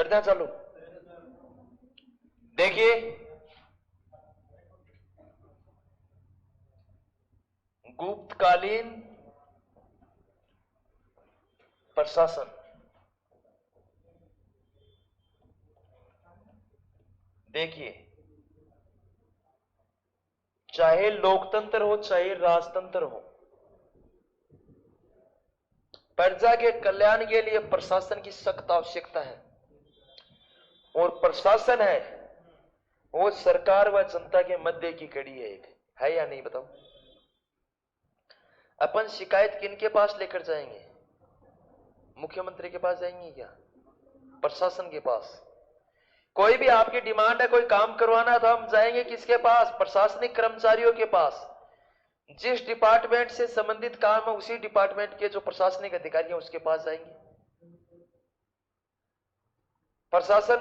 करते हैं चालू। देखिए, गुप्तकालीन प्रशासन। देखिए, चाहे लोकतंत्र हो चाहे राजतंत्र हो, प्रजा के कल्याण के लिए प्रशासन की सख्त आवश्यकता है। और प्रशासन है वो सरकार व जनता के मध्य की कड़ी है, एक है या नहीं बताओ। अपन शिकायत किनके पास लेकर जाएंगे? मुख्यमंत्री के पास जाएंगे क्या? प्रशासन के पास। कोई भी आपकी डिमांड है, कोई काम करवाना है, तो हम जाएंगे किसके पास? प्रशासनिक कर्मचारियों के पास। जिस डिपार्टमेंट से संबंधित काम है उसी डिपार्टमेंट के जो प्रशासनिक अधिकारी हैं उसके पास जाएंगे। प्रशासन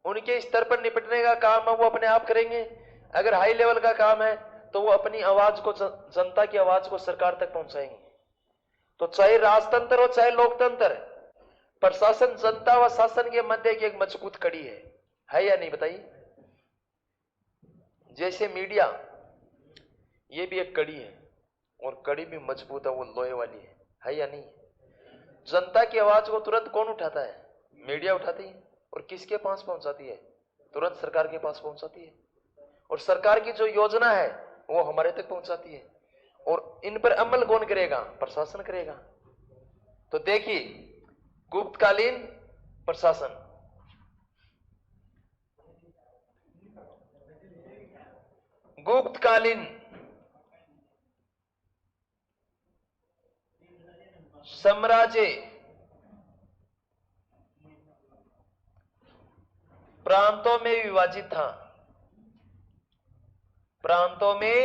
उनके स्तर पर निपटने का काम है वो अपने आप करेंगे। अगर हाई लेवल का काम है तो वो अपनी आवाज को, जनता की आवाज को सरकार तक पहुंचाएंगे। तो चाहे राजतंत्र हो चाहे लोकतंत्र, प्रशासन जनता व शासन के मध्य की एक मजबूत कड़ी है या नहीं बताइए। जैसे मीडिया, ये भी एक कड़ी है और कड़ी भी मजबूत है, वो लोहे वाली है या नहीं। जनता की आवाज को तुरंत कौन उठाता है? मीडिया उठाती है। और किसके पास पहुंचाती है? तुरंत सरकार के पास पहुंचाती है। और सरकार की जो योजना है वो हमारे तक पहुंचाती है। और इन पर अमल कौन करेगा? प्रशासन करेगा। तो देखिए, गुप्तकालीन प्रशासन। गुप्तकालीन साम्राज्य प्रांतों में विभाजित था। प्रांतों में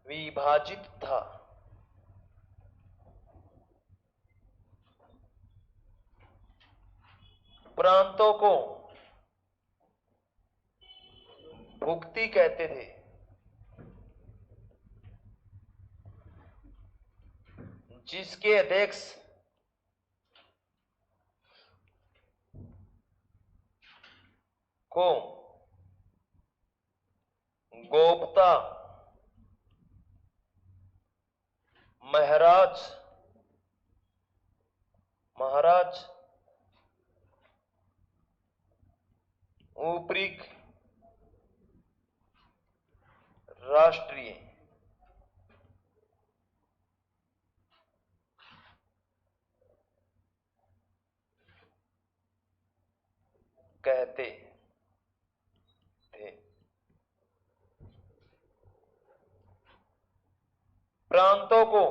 विभाजित था। प्रांतों को भुक्ति कहते थे। जिसके अध्यक्ष को गोप्ता महाराज ऊपरी राष्ट्रीय कहते थे। प्रांतों को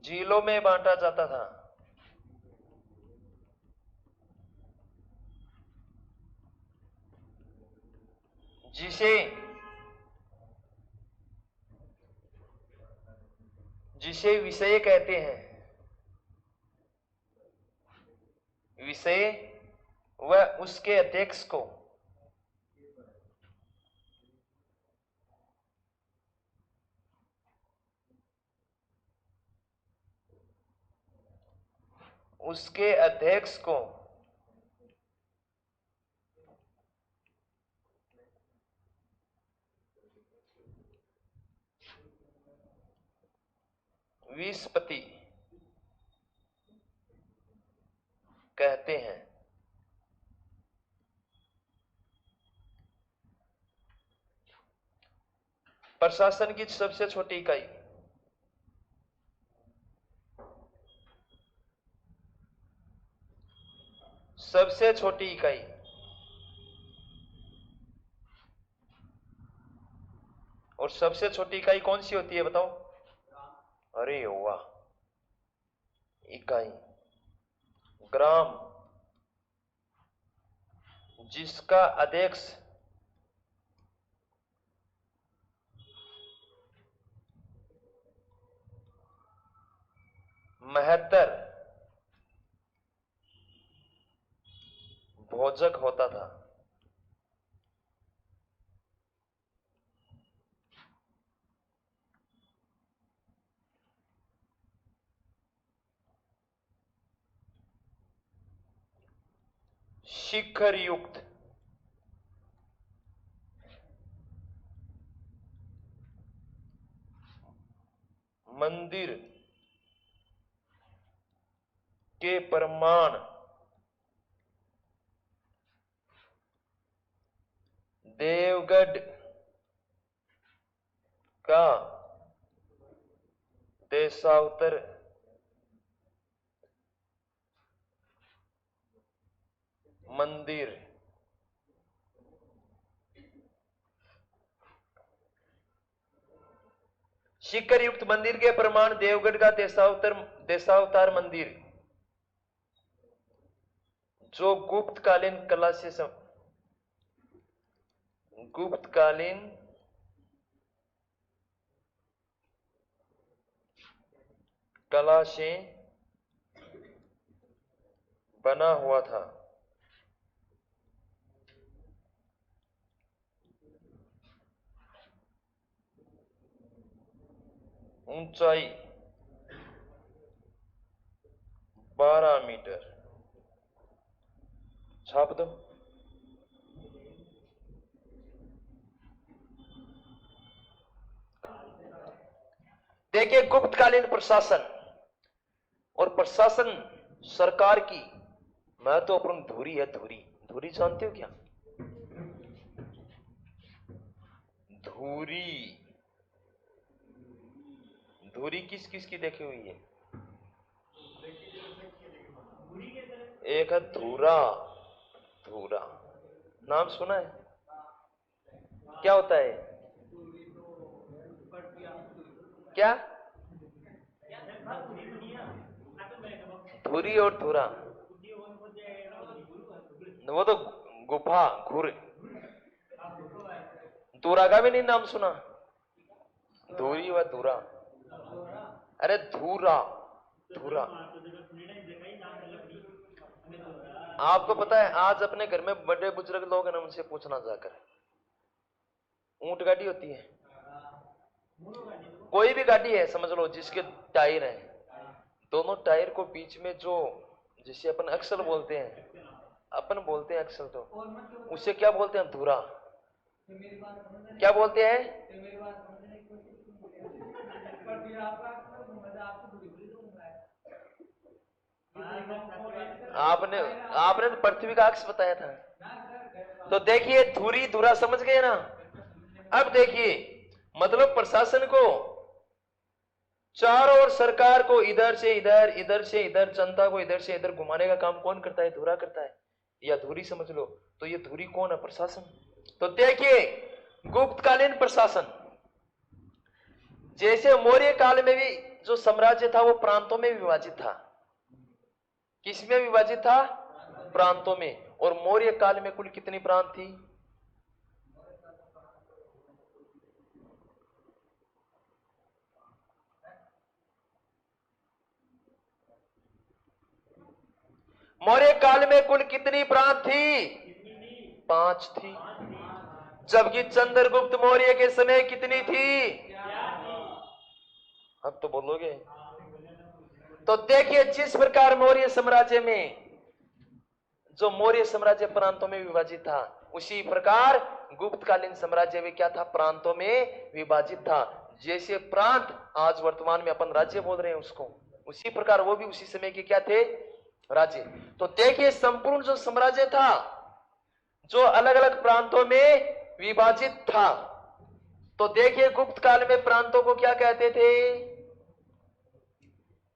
जिलों में बांटा जाता था। जिसे विषय कहते हैं। विषय व उसके अध्यक्ष को विस्पति कहते हैं। प्रशासन की सबसे छोटी इकाई और सबसे छोटी इकाई कौन सी होती है बताओ? अरे वाह, इकाई ग्राम। जिसका अध्यक्ष महत्तर भोजक होता था। शिखर युक्त मंदिर के प्रमाण देवगढ़ का देशावतर मंदिर शिखर युक्त मंदिर के प्रमाण देवगढ़ का देशावतार मंदिर जो गुप्तकालीन कला से बना हुआ था। ऊंचाई 12 मीटर। छाप दो। देखिए, गुप्तकालीन प्रशासन और प्रशासन सरकार की महत्वपूर्ण धुरी है। धुरी जानते हो क्या? धुरी किस किस की देखी हुई है? एक है धुरा। नाम सुना है? क्या होता है? क्या? धुरी और धुरा, वो तो गुफा घुर। धुरा का भी नहीं नाम सुना? धुरी व धुरा। अरे धुरा। आपको पता है, आज अपने घर में बड़े बुजुर्ग लोग हैं, उनसे पूछना जाकर। ऊंट गाड़ी होती है, कोई भी गाड़ी है समझ लो, जिसके टायर हैं, दोनों टायर को बीच में जो, जिसे अपन एक्सल बोलते हैं, एक्सल, तो उसे क्या बोलते हैं? धुरा। क्या बोलते हैं? आपने तो पृथ्वी का अक्ष बताया था। तो देखिए, धुरी धुरा समझ गए ना? अब देखिए, मतलब प्रशासन को चारों ओर, सरकार को इधर से इधर, इधर से इधर, जनता को इधर से इधर घुमाने का काम कौन करता है? धुरा करता है, या धुरी समझ लो। तो ये धुरी कौन है? प्रशासन। तो देखिए, गुप्तकालीन प्रशासन, जैसे मौर्य काल में भी जो साम्राज्य था वो प्रांतों में विभाजित था। किसमें विभाजित था? प्रांतों में। और मौर्य काल में कुल कितनी प्रांत थी? मौर्य काल में कुल कितनी प्रांत थी? 5 थी। जबकि चंद्रगुप्त मौर्य के समय कितनी थी? अब तो बोलोगे। तो देखिए, जिस प्रकार मौर्य साम्राज्य में, जो मौर्य साम्राज्य प्रांतों में विभाजित था, उसी प्रकार गुप्तकालीन साम्राज्य में क्या था? प्रांतों में विभाजित था। जैसे प्रांत आज वर्तमान में अपन राज्य बोल रहे हैं उसको, उसी प्रकार वो भी उसी समय के क्या थे? राज्य। तो देखिए, संपूर्ण जो साम्राज्य था, जो अलग अलग प्रांतों में विभाजित था। तो देखिए, गुप्त काल में प्रांतों को क्या कहते थे?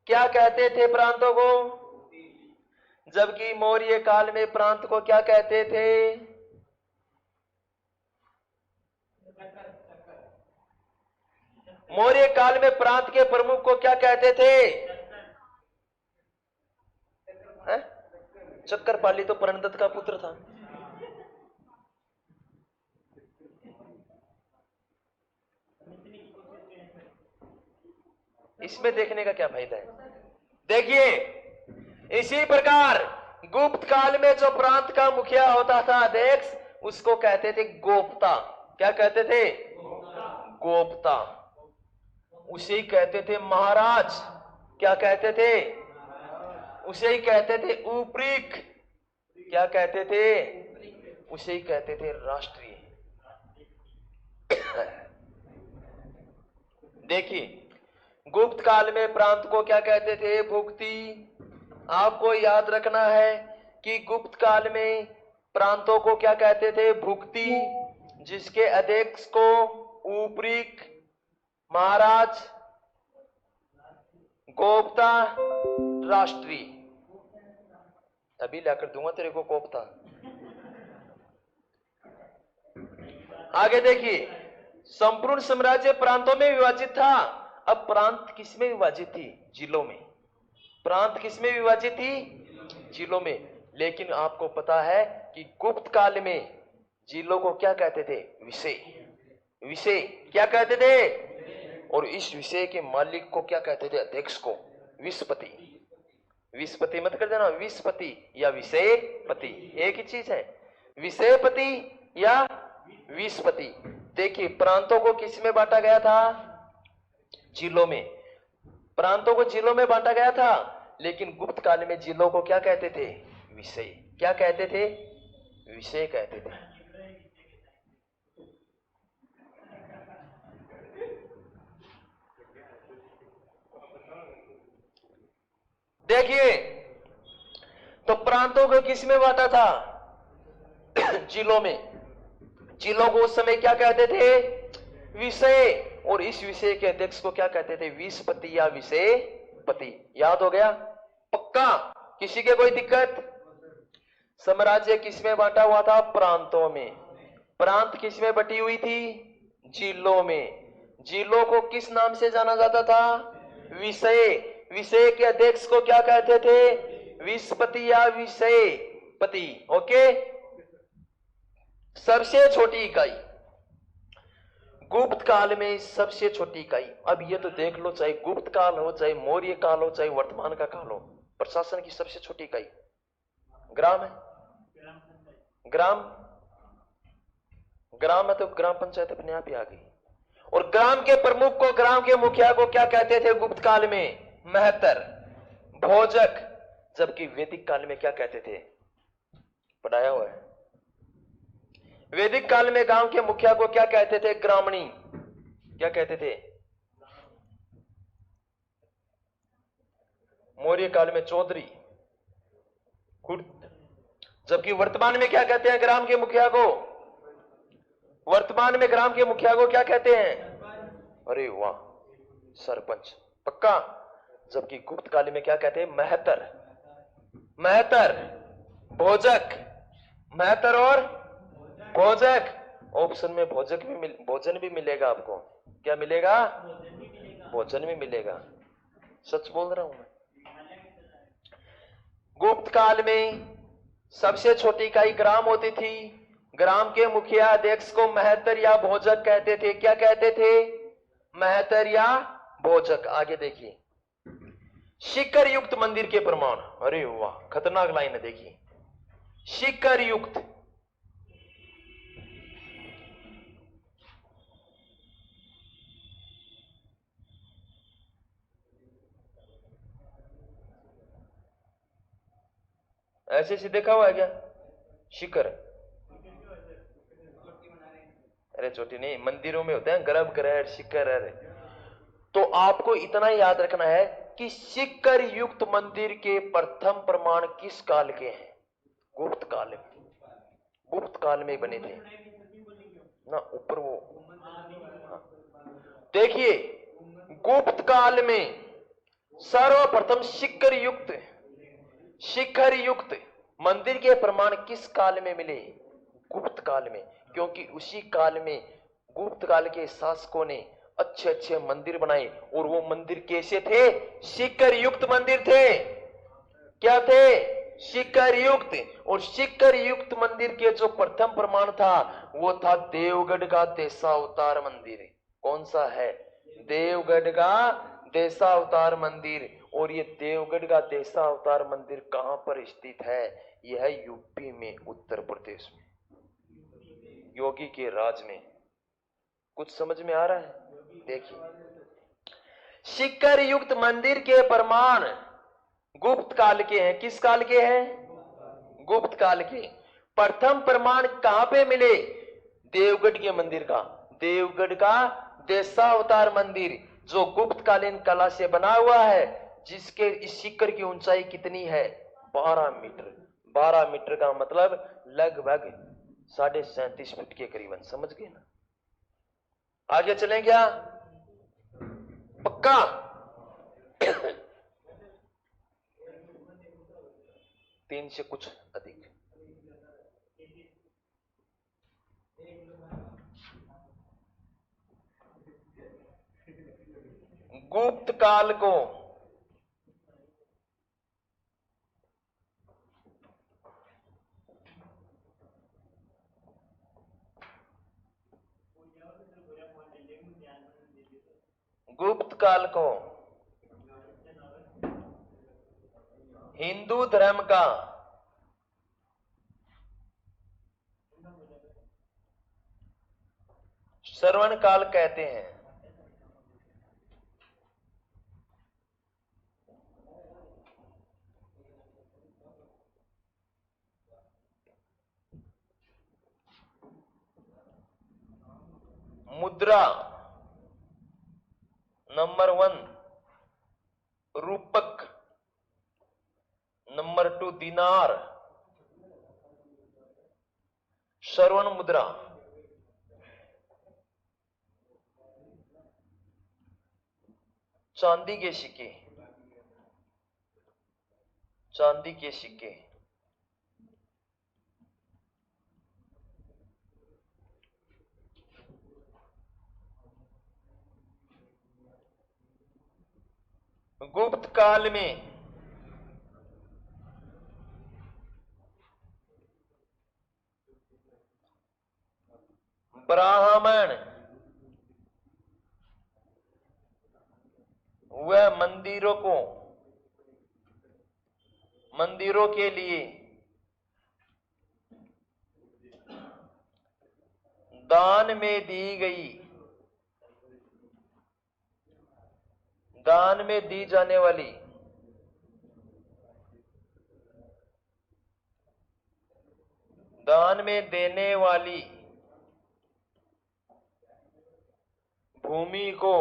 क्या कहते थे प्रांतों को? जबकि मौर्य काल में प्रांत को क्या कहते थे? मौर्य काल में प्रांत के प्रमुख को क्या कहते थे? चक्रपाली तो प्रणदत्त का पुत्र था। इसमें देखने का क्या फायदा है? देखिए, इसी प्रकार गुप्त काल में जो प्रांत का मुखिया होता था, अध्यक्ष, उसको कहते थे गोप्ता। क्या कहते थे? गोप्ता। उसे ही कहते थे महाराज। क्या कहते थे? उसे ही कहते थे ऊपरीक। क्या कहते थे? उसे ही कहते थे राष्ट्रीय। देखिए, गुप्त काल में प्रांत को क्या कहते थे? भुक्ति। आपको याद रखना है कि गुप्त काल में प्रांतों को क्या कहते थे? भुक्ति, जिसके अध्यक्ष को ऊपरीक, महाराज, गोप्ता, राष्ट्रीय। अभी लाकर दूंगा तेरे को कोफ्ता। आगे देखिए, संपूर्ण साम्राज्य प्रांतों में विभाजित था। अब प्रांत किसमें विभाजित थी? जिलों में। प्रांत किसमें विभाजित थी? जिलों में। लेकिन आपको पता है कि गुप्त काल में जिलों को क्या कहते थे? विषय। विषय क्या कहते थे? और इस विषय के मालिक को क्या कहते थे? अध्यक्ष को विषपति। विषपति मत कर देना, विषपति या विषयपति एक ही चीज है। विषयपति या विषपति। देखिए, प्रांतों को किस में बांटा गया था? जिलों में। प्रांतों को जिलों में बांटा गया था, लेकिन गुप्त काल में जिलों को क्या कहते थे? विषय। क्या कहते थे? विषय कहते थे। देखिए, तो प्रांतों को किस में बांटा था? जिलों में। जिलों को उस समय क्या कहते थे? विषय। और इस विषय के अध्यक्ष को क्या कहते थे? विषपति या विषयपति। याद हो गया? पक्का? किसी के कोई दिक्कत? साम्राज्य किस में बांटा हुआ था? प्रांतों में। प्रांत किस में बटी हुई थी? जिलों में। जिलों को किस नाम से जाना जाता था? विषय। विषय के अध्यक्ष को क्या कहते थे? विषपति या विषयपति। ओके। सबसे छोटी इकाई गुप्त काल में, सबसे छोटी इकाई। अब ये तो देख लो, चाहे गुप्त काल हो, चाहे मौर्य काल हो, चाहे वर्तमान का काल हो, प्रशासन की सबसे छोटी इकाई ग्राम है। ग्राम। ग्राम है तो ग्राम पंचायत अपने आप ही आ गई। और ग्राम के प्रमुख को, ग्राम के मुखिया को क्या कहते थे गुप्त काल में? महतर, भोजक। जबकि वैदिक काल में क्या कहते थे? पढ़ाया हुआ है। वैदिक काल में गांव के मुखिया को क्या कहते थे? ग्रामणी। क्या कहते थे? मौर्य काल में चौधरी, खुर्द। जबकि वर्तमान में क्या कहते हैं ग्राम के मुखिया को? वर्तमान में ग्राम के मुखिया को क्या कहते हैं? अरे वाह, सरपंच। पक्का? जबकि गुप्त काल में क्या कहते हैं? महतर। महतर, भोजक। महतर और भोजक। ऑप्शन में भोजक भी भोजन भी मिलेगा आपको। क्या मिलेगा? भोजन भी मिलेगा। सच बोल रहा हूं मैं। गुप्त काल में सबसे छोटी इकाई ग्राम होती थी। ग्राम के मुखिया अध्यक्ष को महतर या भोजक कहते थे। क्या कहते थे? महतर या भोजक। आगे देखिए, शिखर युक्त मंदिर के प्रमाण। अरे वाह, खतरनाक लाइन है। देखिए, शिखर युक्त। ऐसे से देखा हुआ है क्या? शिखर। अरे चोटी नहीं, मंदिरों में होते हैं गर्भगृह, शिखर। अरे तो आपको इतना याद रखना है कि शिखर युक्त मंदिर के प्रथम प्रमाण किस काल के हैं? गुप्त काल में। गुप्त काल में बने थे ना, ऊपर वो। हाँ। देखिए, गुप्त काल में सर्वप्रथम शिखर युक्त मंदिर के प्रमाण किस काल में मिले? गुप्त काल में। क्योंकि उसी काल में गुप्त काल के शासकों ने अच्छे अच्छे मंदिर बनाए। और वो मंदिर कैसे थे? शिखर युक्त मंदिर थे। क्या थे? शिखर युक्त। और शिखर युक्त मंदिर के जो प्रथम प्रमाण था वो था देवगढ़ का देशावतार मंदिर। कौन सा है? देवगढ़ का देशावतार मंदिर। और ये देवगढ़ का देशावतार मंदिर कहां पर स्थित है? यह है यूपी में, उत्तर प्रदेश में, योगी के राज में। कुछ समझ में आ रहा है? देखिए, शिखर युक्त मंदिर के प्रमाण गुप्त काल के हैं। किस काल के हैं? गुप्त काल के। प्रथम प्रमाण कहां पे मिले? देवगढ़ के मंदिर का। देवगढ़ का देशावतार मंदिर जो गुप्त कालीन कला से बना हुआ है, जिसके इस शिखर की ऊंचाई कितनी है? 12 मीटर। 12 मीटर का मतलब लगभग 37.5 फीट के करीबन। समझ गए ना? आगे चलें क्या? पक्का? 3 से कुछ अधिक। गुप्त काल को गुप्त काल को हिंदू धर्म का श्रवण काल कहते हैं। मुद्रा नंबर 1 रूपक, नंबर 2 दिनार, श्रवण मुद्रा। चांदी के सिक्के, चांदी के सिक्के। गुप्त काल में ब्राह्मण वह मंदिरों के लिए दान में दी गई, दान में दी जाने वाली दान में देने वाली भूमि को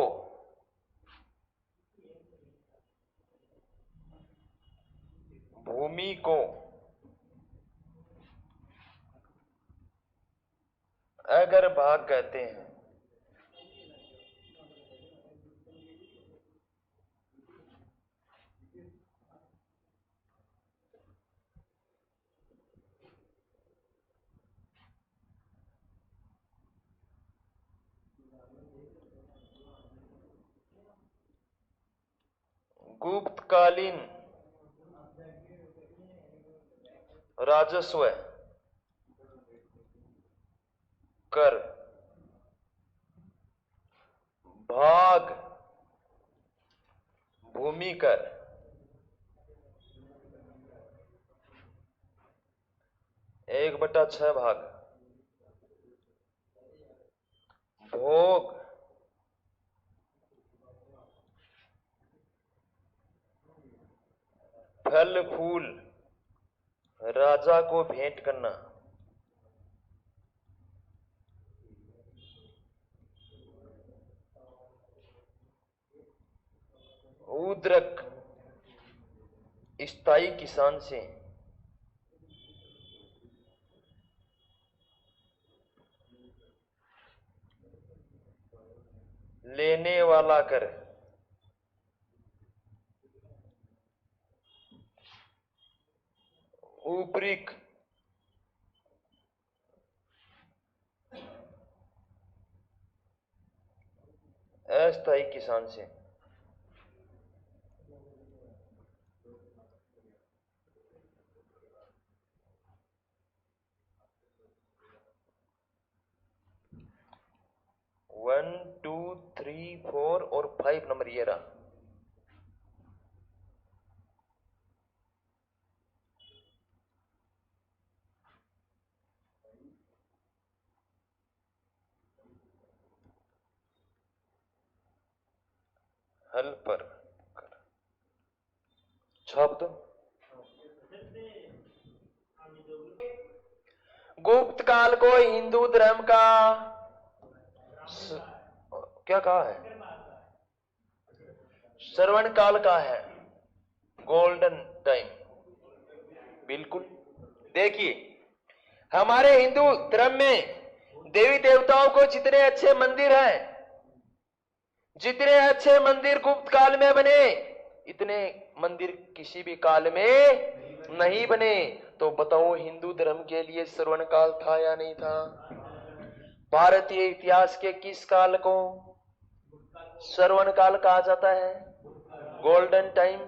अगर भाग कहते हैं। गुप्तकालीन राजस्व कर, भाग भूमि कर, 1/6 भाग, भोग फल फूल राजा को भेंट करना, उद्रक स्थायी किसान से लेने वाला कर, ऊपरिक अस्थायी किसान से। वन, टू, 3, 4 और 5 नंबर ये रहा। फल पर कर। छाप दो। गुप्त काल को हिंदू धर्म का क्या कहा है? श्रवण काल का है, गोल्डन टाइम। बिल्कुल। देखिए, हमारे हिंदू धर्म में देवी देवताओं को जितने अच्छे मंदिर हैं, जितने अच्छे मंदिर गुप्त काल में बने, इतने मंदिर किसी भी काल में नहीं बने। तो बताओ, हिंदू धर्म के लिए श्रवण काल था या नहीं था? भारतीय इतिहास के किस काल को श्रवण काल कहा जाता है? गोल्डन टाइम,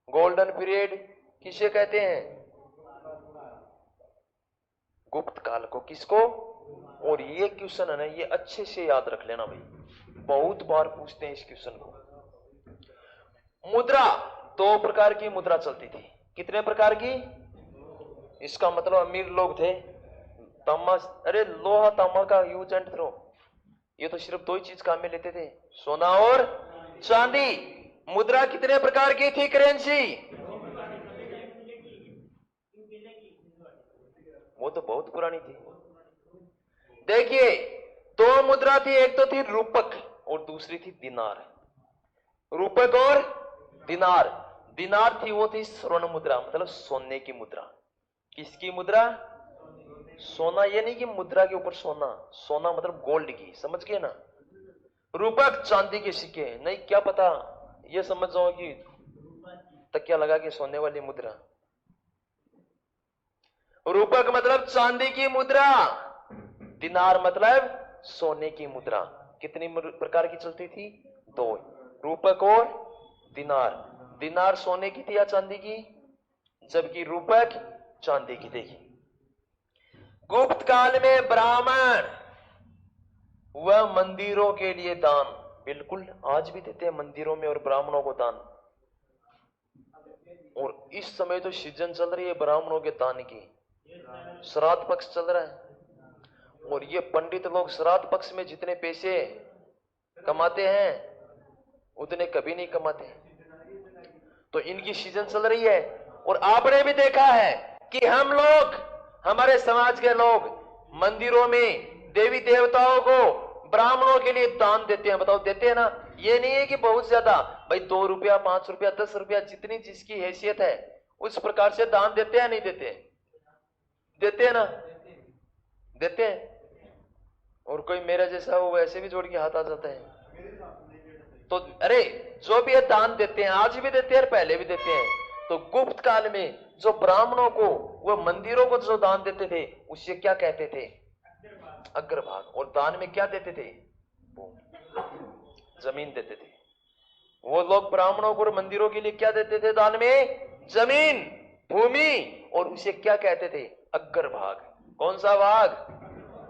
गोल्डन पीरियड किसे कहते हैं? गुप्त काल को। किसको? और ये क्वेश्चन है ना, ये अच्छे से याद रख लेना भाई, बहुत बार पूछते हैं इस क्वेश्चन को। मुद्रा, दो प्रकार की मुद्रा चलती थी। कितने प्रकार की? इसका मतलब अमीर लोग थे, तांबा, अरे लोहा तांबा का यूज एंड थ्रो, ये तो सिर्फ दो ही चीज काम में लेते थे, सोना और चांदी। मुद्रा कितने प्रकार की थी? करेंसी, वो तो बहुत पुरानी थी। देखिए, दो मुद्रा थी, एक तो थी रूपक और दूसरी थी दिनार। रूपक और दिनार। दिनार थी, वो थी स्वर्ण मुद्रा, मतलब सोने की मुद्रा। किसकी मुद्रा? सोना, ये नहीं कि मुद्रा के ऊपर सोना, सोना मतलब गोल्ड की, समझ गए ना। रूपक चांदी के सिक्के, नहीं क्या पता, ये समझ जाओ कि तकिया लगा के सोने वाली मुद्रा। रूपक मतलब चांदी की मुद्रा, दिनार मतलब सोने की मुद्रा। कितनी प्रकार की चलती थी? दो, रूपक और दिनार। दिनार सोने की थी या चांदी की? जबकि रूपक चांदी की। देखी, गुप्त काल में ब्राह्मण वह मंदिरों के लिए दान, बिल्कुल आज भी देते हैं मंदिरों में और ब्राह्मणों को दान। और इस समय तो सीजन चल रही है ब्राह्मणों के दान की, श्राद्ध पक्ष चल रहा है। और ये पंडित लोग श्राद्ध पक्ष में जितने पैसे कमाते हैं उतने कभी नहीं कमाते। तो इनकी सीजन चल रही है। और आपने भी देखा है कि हम लोग, हमारे समाज के लोग मंदिरों में देवी देवताओं को, ब्राह्मणों के लिए दान देते हैं। बताओ, देते हैं ना? ये नहीं है कि बहुत ज्यादा, भाई 2 रुपया, 5 रुपया, 10 रुपया, जितनी जिसकी हैसियत है उस प्रकार से दान देते हैं, नहीं देते? देते हैं ना? देते हैं। और कोई मेरा जैसा हो वैसे भी जोड़ के हाथ आ जाता है। तो अरे जो भी है दान देते हैं, आज भी देते हैं और पहले भी देते हैं। तो गुप्त काल में जो ब्राह्मणों को, वह मंदिरों को जो दान देते थे उसे क्या कहते थे? अग्रभाग। और दान में क्या देते थे? जमीन देते थे। वो लोग ब्राह्मणों को और मंदिरों के लिए क्या देते थे दान में? जमीन, भूमि। और उसे क्या कहते थे? अग्रभाग। कौन सा भाग?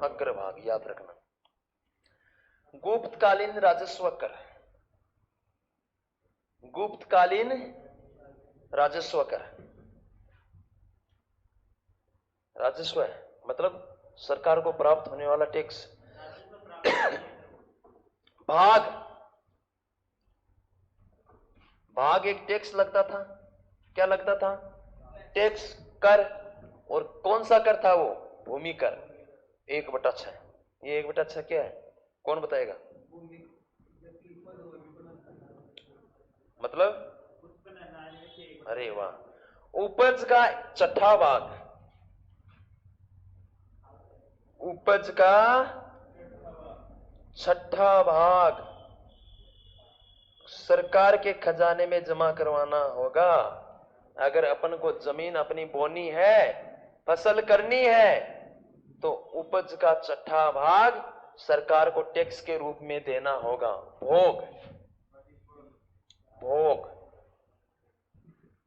अग्रभाग, याद रखना। गुप्तकालीन राजस्व कर, गुप्तकालीन राजस्व कर, राजस्व है मतलब सरकार को प्राप्त होने वाला टैक्स। भाग, भाग एक टैक्स लगता था। क्या लगता था? टैक्स, कर। और कौन सा कर था वो? भूमि कर, 1/6। ये 1/6 क्या है? कौन बताएगा? मतलब? अरे वाह, उपज का 6ठा भाग, उपज का 6ठा भाग सरकार के खजाने में जमा करवाना होगा। अगर अपन को जमीन अपनी बोनी है, फसल करनी है, तो उपज का 6ठा भाग सरकार को टैक्स के रूप में देना होगा। भोग, भोग,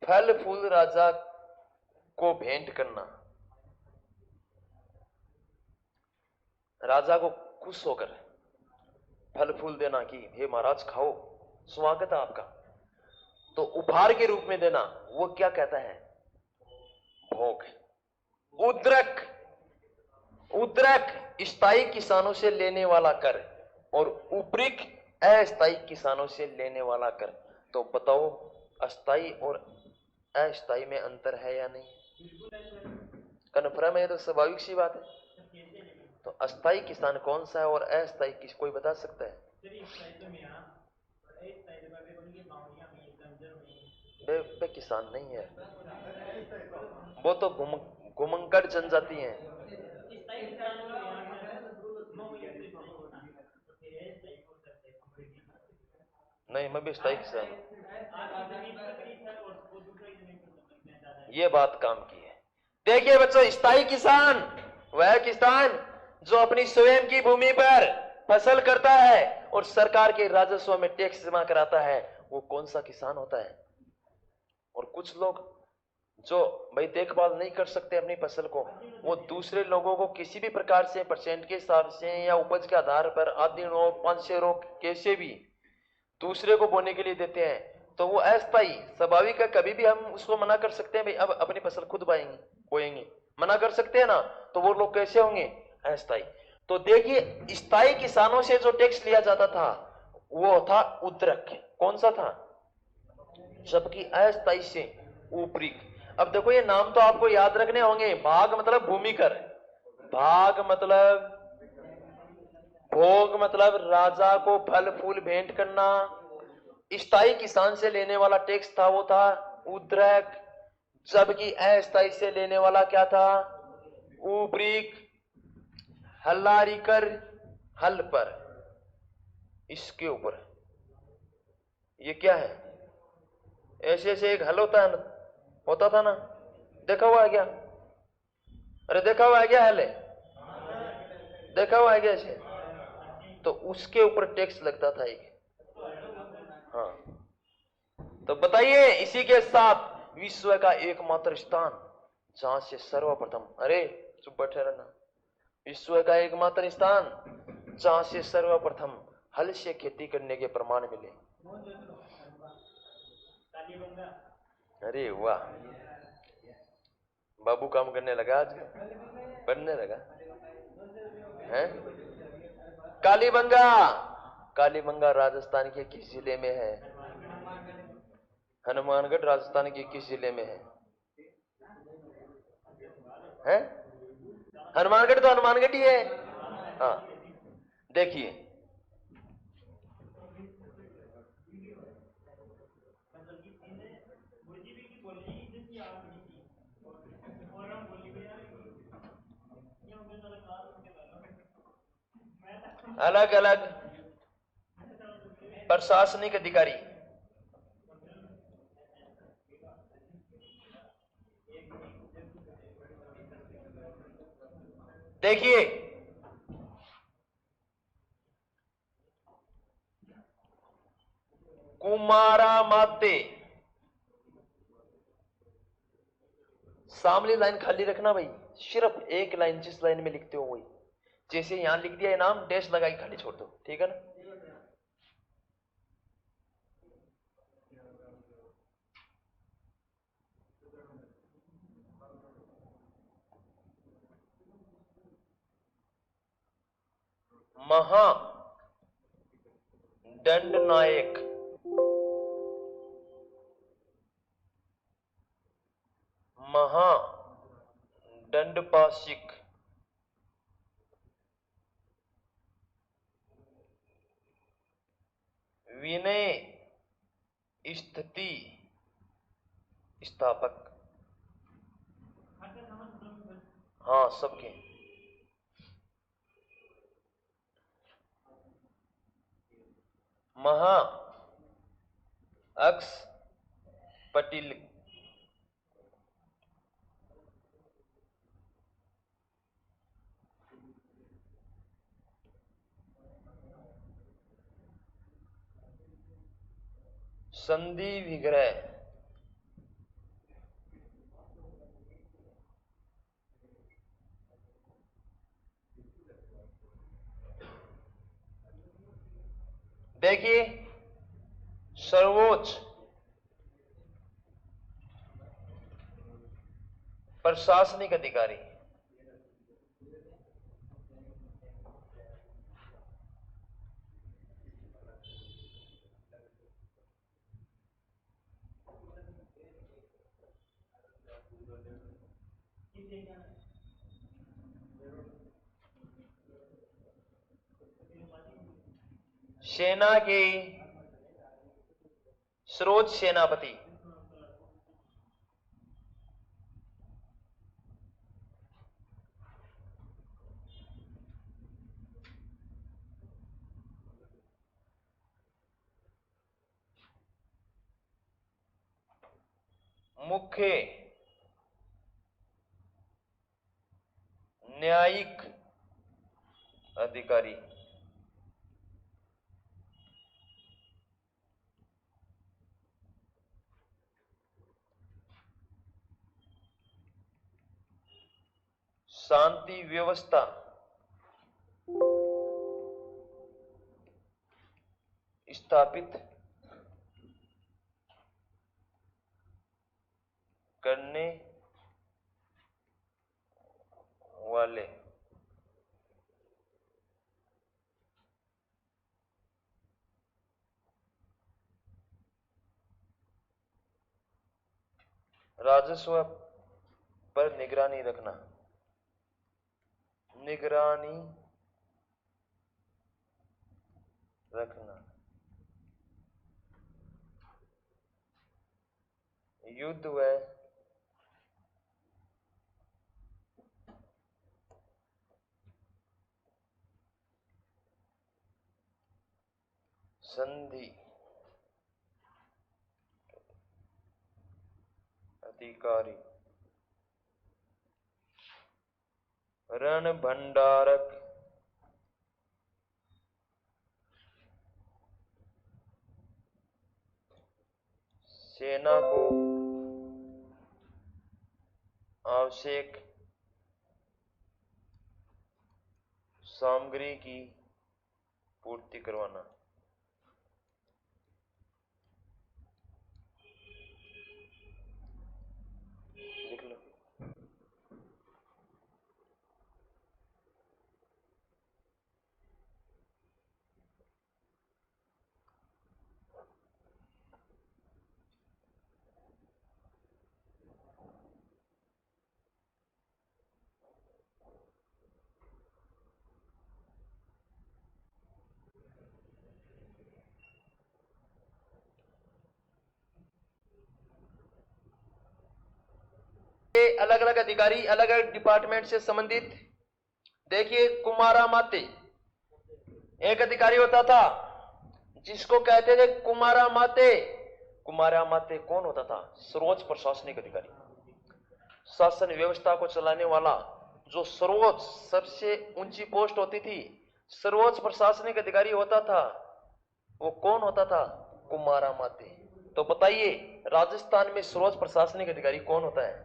फल फूल राजा को भेंट करना, राजा को खुश होकर फल फूल देना कि हे महाराज खाओ, स्वागत है आपका। तो उपहार के रूप में देना, वो क्या कहता है? भोग। उद्रक, उद्रक स्थायी किसानों से लेने वाला कर। और उपरिक अस्थायी किसानों से लेने वाला कर। तो बताओ अस्थायी और अस्थायी में अंतर है या नहीं? कन्फर्म है, तो स्वाभाविक सी बात है। तो अस्थायी किसान कौन सा है और अस्थायी किस, कोई बता सकता है? वे किसान नहीं है, वो तो घुमंकड़ जनजाति है। नहीं, मैं भी स्थायी किसान हूं। ये बात काम की है। देखिए बच्चों, स्थायी किसान वह किसान जो अपनी स्वयं की भूमि पर फसल करता है और सरकार के राजस्व में टैक्स जमा कराता है, वो कौन सा किसान होता है। और कुछ लोग जो भाई देखभाल नहीं कर सकते अपनी फसल को, वो दूसरे लोगों को किसी भी प्रकार से परसेंट के हिसाब से या उपज के आधार पर आधी रो 500 रो कैसे भी दूसरे को बोने के लिए देते हैं। तो वो अस्थायी, स्वाभाविक है, कभी भी हम उसको मना कर सकते हैं भाई अब अपनी फसल खुद बोएंगे, मना कर सकते हैं ना। तो वो लोग कैसे होंगे? अस्थायी। तो देखिए, स्थायी किसानों से जो टैक्स लिया जाता था वो था उद्रक। कौन सा था? जबकि अस्थायी से ऊपरी। अब देखो, ये नाम तो आपको याद रखने होंगे। भाग मतलब भूमि कर, भाग मतलब भोग मतलब राजा को फल फूल भेंट करना। स्थायी किसान से लेने वाला टैक्स था वो था उद्रक, जबकि अस्थायी से लेने वाला क्या था? ऊपरीक। हल्लारी कर, हल पर, इसके ऊपर। ये क्या है? ऐसे ऐसे एक हल होता था ना, देखा हुआ है क्या? अरे देखा हुआ है क्या? हल है, देखा हुआ है क्या ऐसे? तो उसके ऊपर टैक्स लगता था एक। हाँ, तो बताइए, इसी के साथ विश्व का एकमात्र स्थान जहां से सर्वप्रथम, अरे चुप बैठे रहना, विश्व का एकमात्र स्थान जहां से सर्वप्रथम हल से खेती करने के प्रमाण मिले। अरे वाह, बाबू काम करने लगा, आज बनने लगा है। कालीबंगा, कालीबंगा राजस्थान के किस जिले में है? हनुमानगढ़ राजस्थान के किस जिले में है? हैं? हनुमानगढ़ तो हनुमानगढ़ ही है। हाँ, देखिए, अलग अलग प्रशासनिक अधिकारी। देखिए, कुमारा माते, सामने लाइन खाली रखना भाई, सिर्फ एक लाइन जिस लाइन में लिखते हो वही। जैसे यहां लिख दिया नाम, डैश लगाई, खाली छोड़ दो, ठीक है ना? महा दंड नायक, महा दंडपाशिक, विनय स्थिति स्थापक। हाँ, सबके। महा अक्स पटिल, संधि विग्रह, देखिए, सर्वोच्च प्रशासनिक अधिकारी, सेना के सर्वोच्च सेनापति। मुख्य न्यायिक अधिकारी। शांति व्यवस्था स्थापित करने वाले। राजस्व पर निगरानी रखना। निगरानी रखना। युद्ध व संधि अधिकारी। रण भंडारक। सेना को आवश्यक सामग्री की पूर्ति करवाना। लिख लो। अलग अलग अधिकारी अलग अलग डिपार्टमेंट से संबंधित। देखिए, कुमारा माते एक अधिकारी होता था जिसको कहते थे कुमारा माते। कुमारा माते कौन होता था? सर्वोच्च प्रशासनिक अधिकारी। शासन व्यवस्था को चलाने वाला जो सर्वोच्च सबसे ऊंची पोस्ट होती थी, सर्वोच्च प्रशासनिक अधिकारी होता था, वो कौन होता था? कुमारा माते। तो बताइए, राजस्थान में सर्वोच्च प्रशासनिक अधिकारी कौन होता है?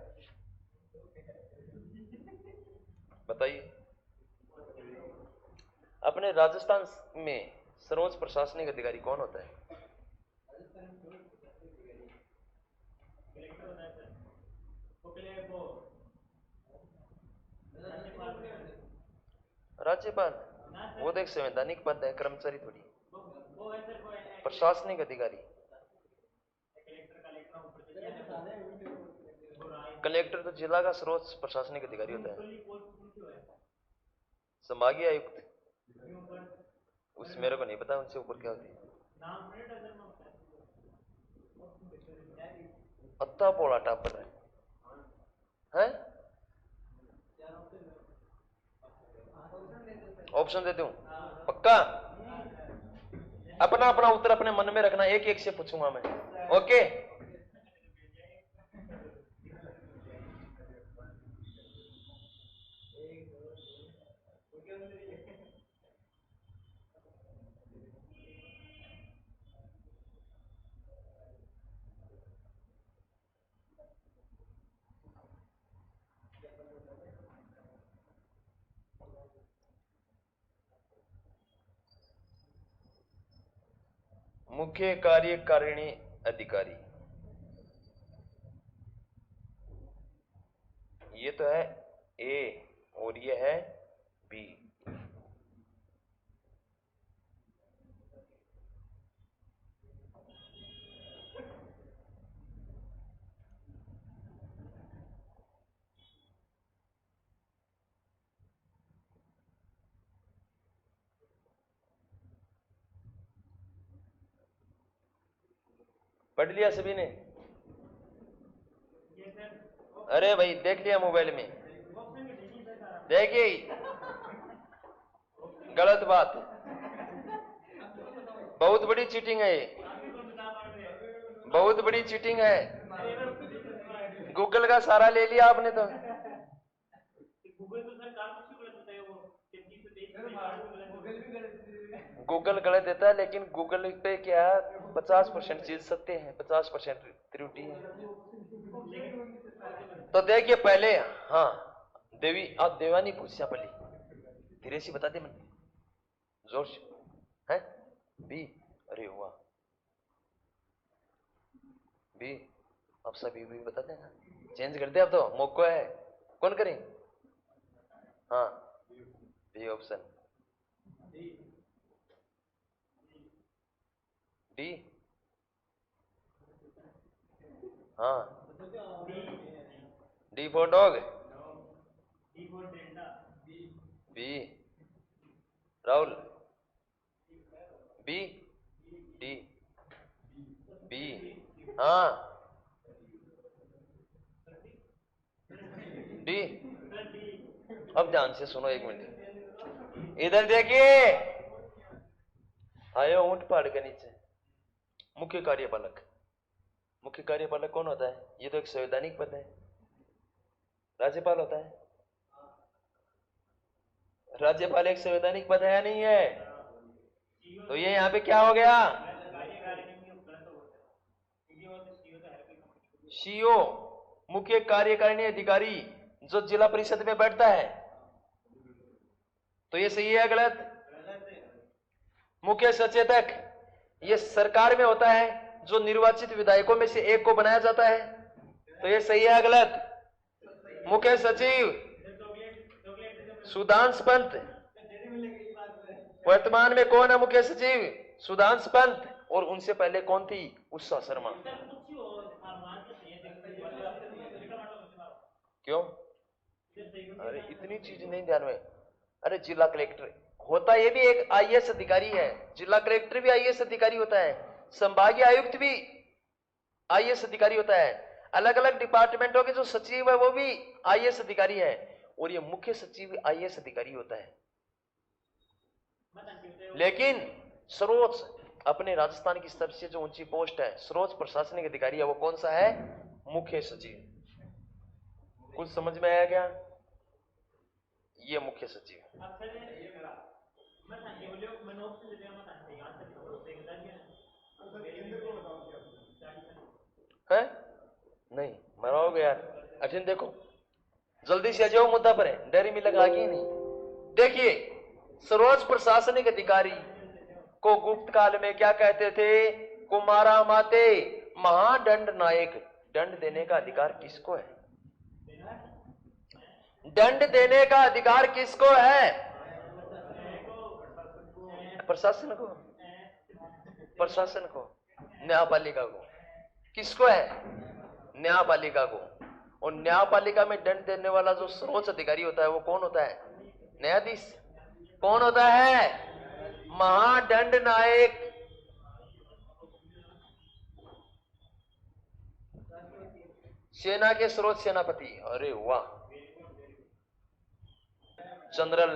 बताइए। अपने राजस्थान में सर्वोच्च प्रशासनिक अधिकारी कौन होता है? राज्यपाल। वो तो एक संवैधानिक पद है, कर्मचारी थोड़ी। प्रशासनिक अधिकारी। कलेक्टर तो जिला का सर्वोच्च प्रशासनिक अधिकारी होता है। संभागीय आयुक्त, उस मेरे को नहीं पता उनसे ऊपर क्या होती है। अत्ता पोड़ा टापर है? ऑप्शन देते हूं, पक्का? अपना अपना उत्तर अपने मन में रखना, एक एक से पूछूंगा मैं। ओके? मुख्य कार्यकारिणी अधिकारी, ये तो है ए और ये है बी। पढ़ लिया सभी ने? अरे भाई देख लिया मोबाइल में? देखिए गलत बात, बहुत बड़ी चीटिंग है ये, बहुत बड़ी चीटिंग है। गूगल का सारा ले लिया आपने तो। गूगल गलत देता है, लेकिन गूगल पे क्या 50% चीज सत्य है, 50% त्रुटि है। तो देखिए पहले, हाँ देवी आप देवानी पूछा पली धीरे से बता दे मन जोर से है बी। अरे हुआ बी, अब सभी भी बता देना, चेंज कर दे अब तो मौका है। कौन करें? हाँ बी ऑप्शन, डी, हाँ D for dog, B Rahul, B D B, हाँ डी। अब ध्यान से सुनो एक मिनट, इधर देखिए, आयो ऊंट पहाड़ के नीचे। मुख्य कार्यपालक, मुख्य कार्यपालक कौन होता है? ये तो एक संवैधानिक पद है, राज्यपाल होता है। राज्यपाल एक संवैधानिक पद है या नहीं है? तो ये यहाँ पे क्या हो गया? सीओ, मुख्य कार्यकारिणी अधिकारी, जो जिला परिषद में बैठता है। तो ये सही है गलत? मुख्य सचेतक, ये सरकार में होता है, जो निर्वाचित विधायकों में से एक को बनाया जाता है। तो ये सही है गलत? मुख्य सचिव सुधांश पंत, वर्तमान में कौन है मुख्य सचिव? सुधांश पंत। और उनसे पहले कौन थी? उषा शर्मा। क्यों? अरे इतनी चीज नहीं ध्यान में। अरे जिला कलेक्टर होता ये भी एक आईएएस अधिकारी है, जिला कलेक्टर भी आईएएस अधिकारी होता है, संभागीय आयुक्त भी आईएएस अधिकारी होता है, अलग अलग डिपार्टमेंटों के जो सचिव है वो भी आईएएस अधिकारी है, और ये मुख्य सचिव आईएएस अधिकारी होता है। लेकिन सर्वोच्च अपने राजस्थान की स्तर से जो ऊंची पोस्ट है, सर्वोच्च प्रशासनिक अधिकारी है, वो कौन सा है? मुख्य सचिव। कुछ समझ में आया क्या? ये मुख्य सचिव है। नहीं मराओगे यार। अच्छा देखो जल्दी से आ जाओ, मुद्दा पर है, डेयरी मिल लगा के नहीं। देखिए सर्वोच्च प्रशासनिक अधिकारी को गुप्त काल में क्या कहते थे? कुमारा माते महादंड नायक। दंड देने का अधिकार किसको है? दंड देने का अधिकार किसको है? प्रशासन को, प्रशासन को, न्यायपालिका को। किसको है? न्यायपालिका को। और न्यायपालिका में दंड देने वाला जो सर्वोच्च अधिकारी होता है वो कौन होता है? न्यायाधीश। कौन होता है? महादंड नायक। सेना के सर्वोच्च सेनापति। अरे वाह। जनरल।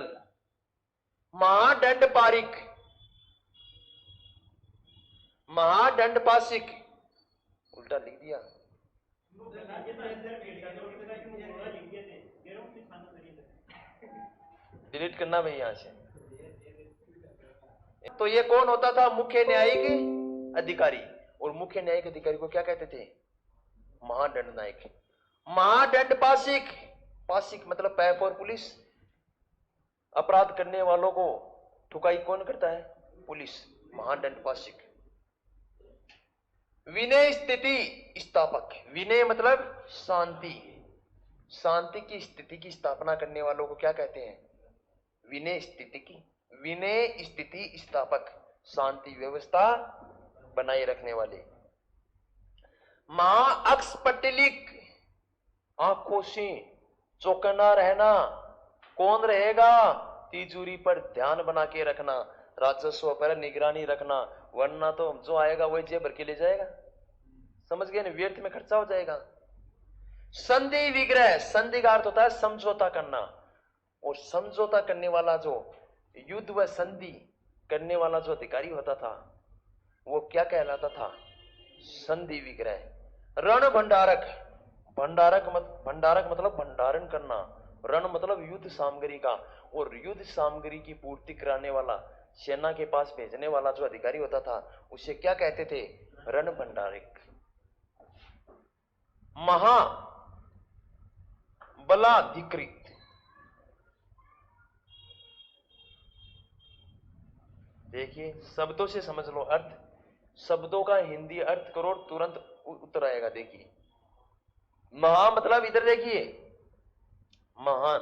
महादंड पारिक, महादंड पासिक, उल्टा लिख दिया। डिलीट करना भाई यहां से। तो ये कौन होता था? मुख्य न्यायिक अधिकारी। और मुख्य न्यायिक अधिकारी को क्या कहते थे? महादंड नायक। महादंड पासिक, पासिक मतलब पै फॉर पुलिस। अपराध करने वालों को ठुकाई कौन करता है? पुलिस। महादंड पासिक। विनय स्थिति स्थापक, विनय मतलब शांति, शांति की स्थिति की स्थापना करने वालों को क्या कहते हैं? विनय स्थिति की, विनय स्थिति स्थापक, शांति व्यवस्था बनाए रखने वाले। महाअक्सपटलिक, आंखों से चौकन्ना रहना। कौन रहेगा? तिजोरी पर ध्यान बना के रखना, राजस्व पर निगरानी रखना, वरना तो जो आएगा वही जेब भर के ले जाएगा। समझ गए ना, व्यर्थ में खर्चा हो जाएगा। संधि विग्रह, संधि का अर्थ होता है समझौता करना, और समझौता करने वाला जो युद्ध व संधि करने वाला जो अधिकारी होता था वो क्या कहलाता था? संधि विग्रह। रण भंडारक, भंडारक मतलब भंडारण करना, रण मतलब युद्ध सामग्री का, और युद्ध सामग्री की पूर्ति कराने वाला, सेना के पास भेजने वाला जो अधिकारी होता था उसे क्या कहते थे? रण भंडारक। महा बलाधिकृत, देखिए शब्दों से समझ लो अर्थ, शब्दों का हिंदी अर्थ करो तुरंत उत्तर आएगा। देखिए महा मतलब इधर देखिए महान,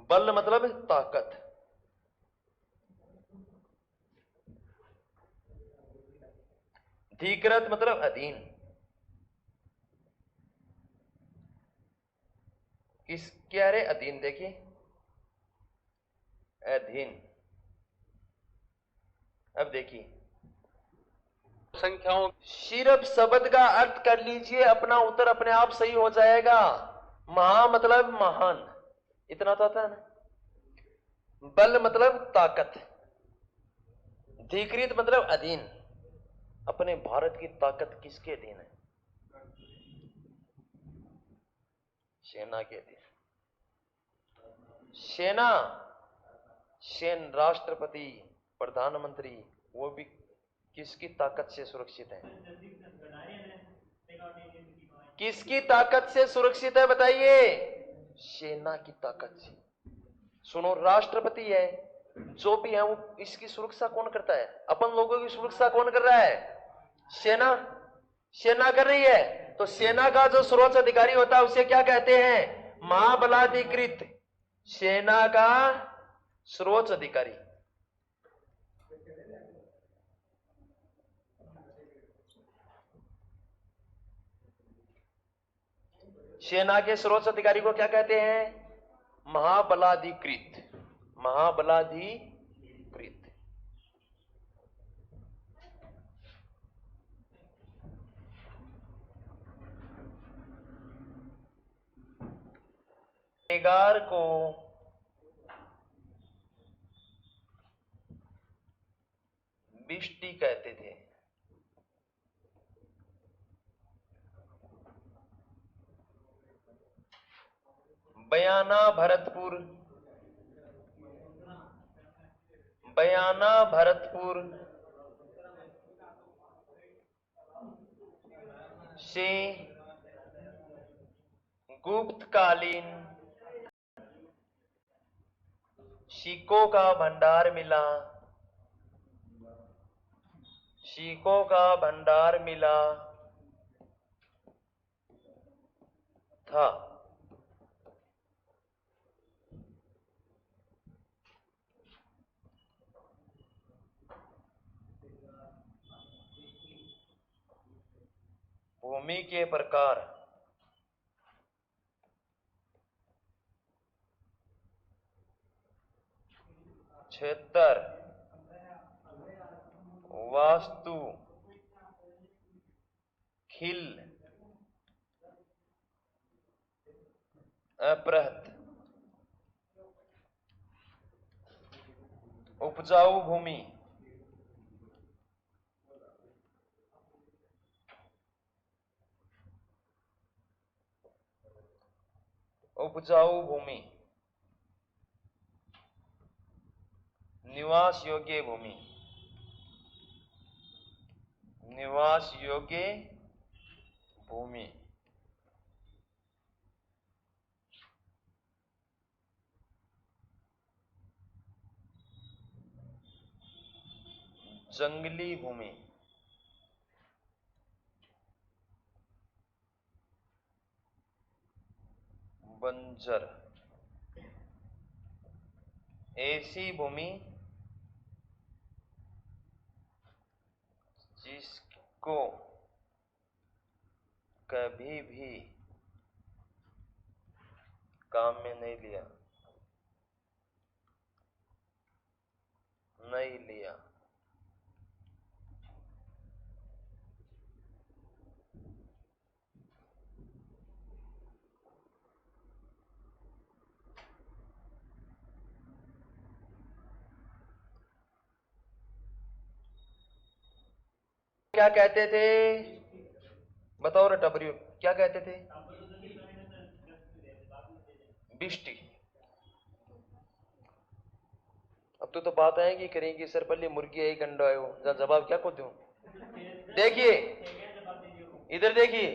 बल मतलब ताकत, धिकृत मतलब अधीन। किस क्या रे? अधीन, देखिए अधीन। अब देखिए संख्याओं, सिर्फ शब्द का अर्थ कर लीजिए, अपना उत्तर अपने आप सही हो जाएगा। महा मतलब महान, इतना तो आता है ना। बल मतलब ताकत, धिकृत मतलब अधीन। अपने भारत की ताकत किसके अधीन है? सेना के अधीन। सेना, राष्ट्रपति, प्रधानमंत्री, वो भी किसकी ताकत से सुरक्षित है? किसकी ताकत से सुरक्षित है बताइए? सेना की ताकत से। सुनो, राष्ट्रपति है, जो भी है वो, इसकी सुरक्षा कौन करता है? अपन लोगों की सुरक्षा कौन कर रहा है? सेना, सेना कर रही है। तो सेना का जो सर्वोच्च अधिकारी होता है उसे क्या कहते हैं? महाबलाधिकृत। सेना का सर्वोच्च अधिकारी। सेना के सर्वोच्च अधिकारी को क्या कहते हैं? महाबलाधिकृत। महाबलाधिकृत। गुनहगार को बिष्टी कहते थे। बयाना भरतपुर, बयाना भरतपुर से गुप्तकालीन सिक्कों का भंडार मिला, सिक्कों का भंडार मिला था। भूमि के प्रकार, क्षेत्र, वास्तु, खिल, अपृत, उपजाऊ भूमि, उपजाऊ भूमि, निवास योग्य भूमि, निवास योग्य भूमि, जंगली भूमि, बंजर, ऐसी भूमि जिसको कभी भी काम में नहीं लिया, नहीं लिया। क्या कहते थे? बताओ रे टबरियो, क्या कहते थे? बिष्टी। अब तो बात आएगी करेंगी सर पल्ली मुर्गी है अंडा आयो, जवाब क्या को दूं? देखिए इधर देखिए,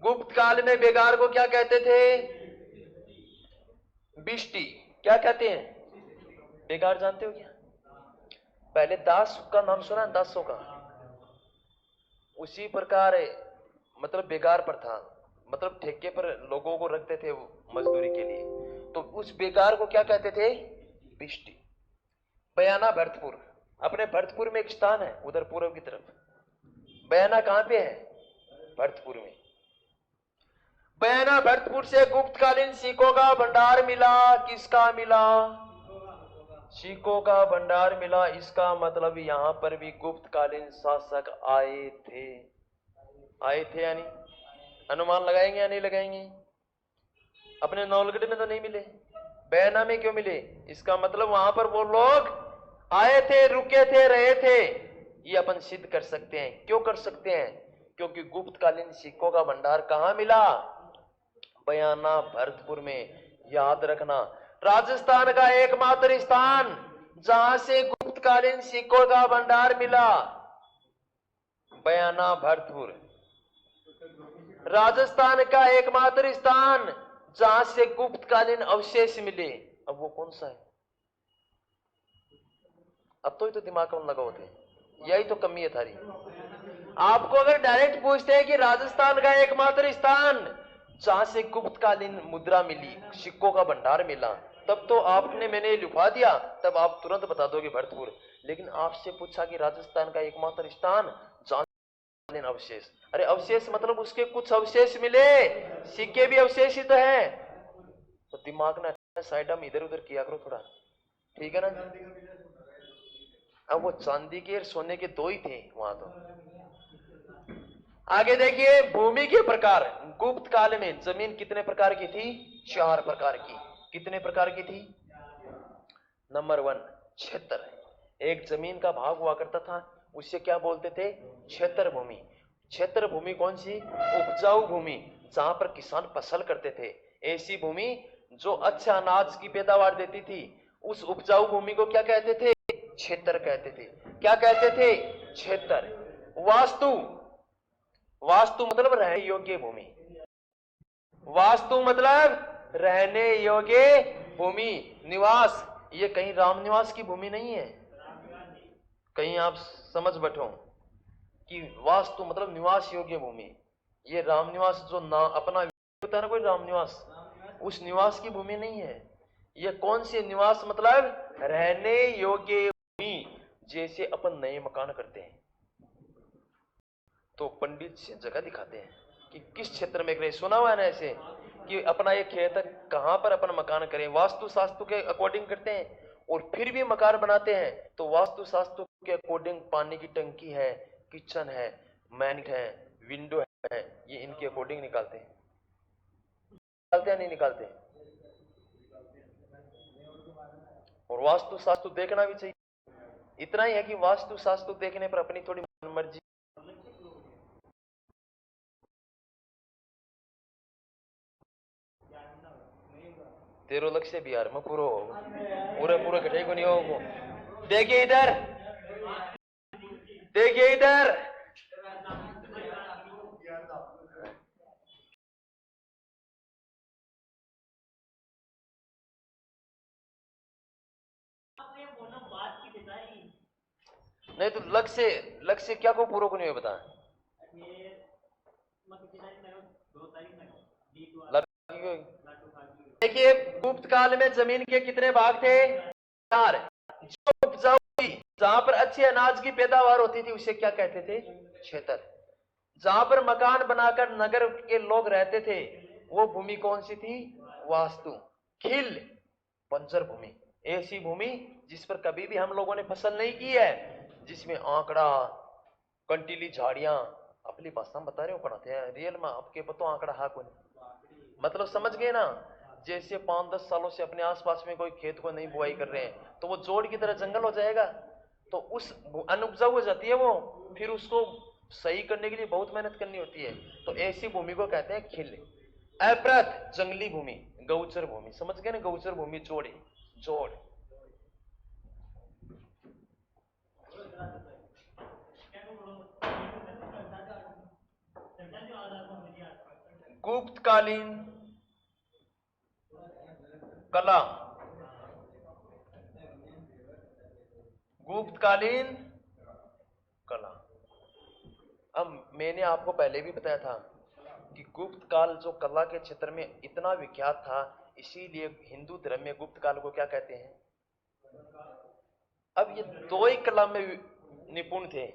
गुप्त काल में बेगार को क्या कहते थे? बिष्टी। क्या कहते हैं? बेगार जानते हो क्या? पहले दास का नाम सुना? दासों का उसी प्रकार मतलब बेगार पर था, मतलब ठेके पर लोगों को रखते थे मजदूरी के लिए, तो उस बेगार को क्या कहते थे? बिष्टी। बयाना भरतपुर, अपने भरतपुर में एक स्थान है उधर पूर्व की तरफ। बयाना कहां पे है? भरतपुर में। बयाना भरतपुर से गुप्तकालीन सिक्कों का भंडार मिला। किसका मिला? सिक्कों का भंडार मिला। इसका मतलब यहां पर भी गुप्तकालीन शासक आए थे। आए थे या नहीं? अनुमान लगाएंगे या नहीं लगाएंगे? अपने नौलगढ़ में तो नहीं मिले, बयाना में क्यों मिले? इसका मतलब वहां पर वो लोग आए थे, रुके थे, रहे थे। ये अपन सिद्ध कर सकते हैं। क्यों कर सकते हैं? क्योंकि गुप्तकालीन सिक्कों का भंडार कहां मिला? बयाना भरतपुर में। याद रखना, राजस्थान का एकमात्र स्थान जहां से गुप्तकालीन सिक्कों का भंडार मिला, बयाना भरतपुर। राजस्थान का एकमात्र स्थान जहां से गुप्तकालीन अवशेष मिले, अब वो कौन सा है? अब तो दिमाग में लगा होते, यही तो कमी है थारी। आपको अगर डायरेक्ट पूछते हैं कि राजस्थान का एकमात्र स्थान जहां से गुप्तकालीन मुद्रा मिली, सिक्कों का भंडार मिला, तब तो आपने मैंने लिखवा दिया, तब आप तुरंत बता दोगे भरतपुर। लेकिन आपसे पूछा कि राजस्थान का एकमात्र स्थान जहां अवशेष, अरे अवशेष मतलब उसके कुछ अवशेष मिले, सिक्के भी अवशेष ही तो है। तो दिमाग ना साइड में इधर उधर किया करो थोड़ा, ठीक है ना? अब वो चांदी के और सोने के दो ही थे वहां तो। आगे देखिए, भूमि के प्रकार। गुप्त काल में जमीन कितने प्रकार की थी? 4 प्रकार की। कितने प्रकार की थी? नंबर 1 क्षेत्र। एक जमीन का भाग हुआ करता था, उसे क्या बोलते थे? क्षेत्र भूमि। क्षेत्र भूमि कौन सी? उपजाऊ भूमि, जहां पर किसान फसल करते थे। ऐसी भूमि जो अच्छा अनाज की पैदावार देती थी, उस उपजाऊ भूमि को क्या कहते थे? क्षेत्र कहते थे। क्या कहते थे? क्षेत्र। वास्तु। वास्तु मतलब रहने योग्य भूमि। वास्तु मतलब रहने योग्य भूमि, निवास। ये कहीं राम निवास की भूमि नहीं है, कहीं आप समझ बैठो कि वास्तु मतलब निवास योग्य भूमि। ये राम निवास जो ना अपना होता है ना कोई राम निवास, उस निवास की भूमि नहीं है। ये कौन सी निवास मतलब? रहने योग्य भूमि। जैसे अपन नए मकान करते हैं तो पंडित से जगह दिखाते हैं कि किस क्षेत्र में करें। सुना हुआ है ना ऐसे कि अपना ये खेत कहां पर अपन मकान करें, वास्तु शास्त्र के अकॉर्डिंग करते हैं। और फिर भी मकान बनाते हैं तो वास्तु शास्त्र के अकॉर्डिंग पानी की टंकी है, किचन है, मैनिट है, विंडो है, ये इनके अकॉर्डिंग निकालते हैं। निकालते हैं नहीं निकालते? और वास्तु शास्त्र देखना भी चाहिए। इतना ही है कि वास्तु शास्त्र देखने पर अपनी थोड़ी मर्जी। तेरो लक्ष्य बिहार में पूरा हो, पूरे पूरे कटे को नहीं हो। देखिए इधर, देखिए इधर, नहीं तो लक्ष्य, लक्ष्य क्या को पूरा को नहीं बता। देखिए, गुप्त काल में जमीन के कितने भाग थे? 4। जो उपजाऊ थी, जहां पर अच्छे अनाज की पैदावार होती थी, उसे क्या कहते थे? क्षेत्र। जहां पर मकान बनाकर नगर के लोग रहते थे, वो भूमि कौन सी थी? वास्तु। खिल बंजर भूमि, ऐसी भूमि जिस पर कभी भी हम लोगों ने फसल नहीं की है, जिसमें आंकड़ा, कंटीली झाड़ियां, अपनी भाषा में बता रहे हो, पढ़ाते हैं रियल में आपके पतो आंकड़ा हा कौन, मतलब समझ गए ना? जैसे 5-10 सालों से अपने आसपास में कोई खेत को नहीं बुआई कर रहे हैं तो वो जोड़ की तरह जंगल हो जाएगा, तो उस अनुपजाऊ हो जाती है वो, फिर उसको सही करने के लिए बहुत मेहनत करनी होती है। तो ऐसी भूमि को कहते हैं खिल। अप्रथ जंगली भूमि, गौचर भूमि, समझ गए ना, गौचर भूमि जोड़े जोड़। गुप्तकालीन कला, गुप्तकालीन कला। अब मैंने आपको पहले भी बताया था कि गुप्त काल जो कला के क्षेत्र में इतना विख्यात था, इसीलिए हिंदू धर्म में गुप्त काल को क्या कहते हैं। अब ये दो ही कला में निपुण थे।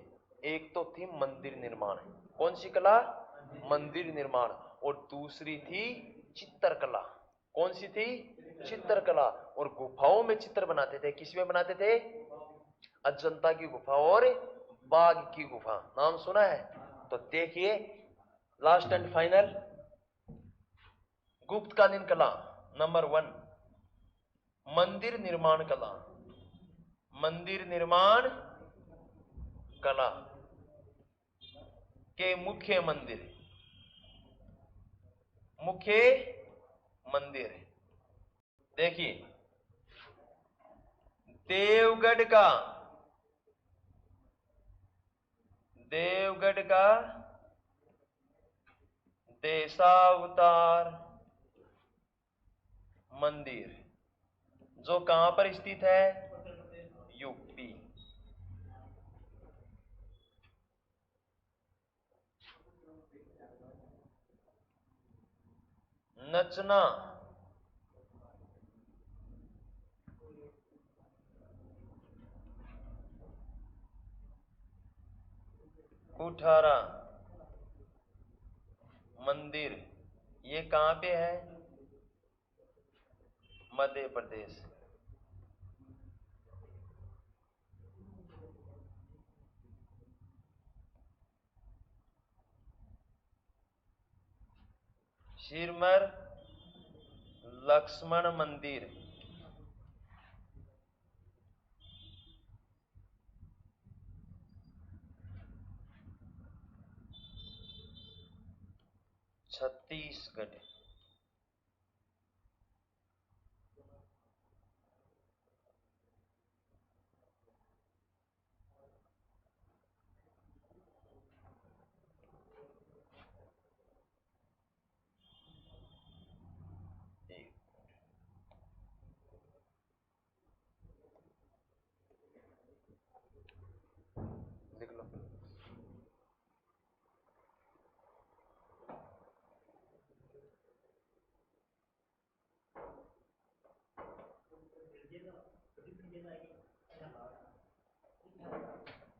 एक तो थी मंदिर निर्माण, कौन सी कला, मंदिर निर्माण, और दूसरी थी चित्रकला, कौन सी थी, चित्रकला। और गुफाओं में चित्र बनाते थे, किसमें बनाते थे, अजंता की गुफा और बाघ की गुफा, नाम सुना है। तो देखिए लास्ट एंड फाइनल, गुप्तकालीन कला नंबर 1 मंदिर निर्माण कला। मंदिर निर्माण कला के मुख्य मंदिर, मुख्य मंदिर देखिए, देवगढ़ का देशावतार मंदिर, जो कहां पर स्थित है, यूपी। नचना कुठारा मंदिर, ये कहां पे है, मध्य प्रदेश। सिरमर लक्ष्मण मंदिर, छत्तीसगढ़। लिख लो।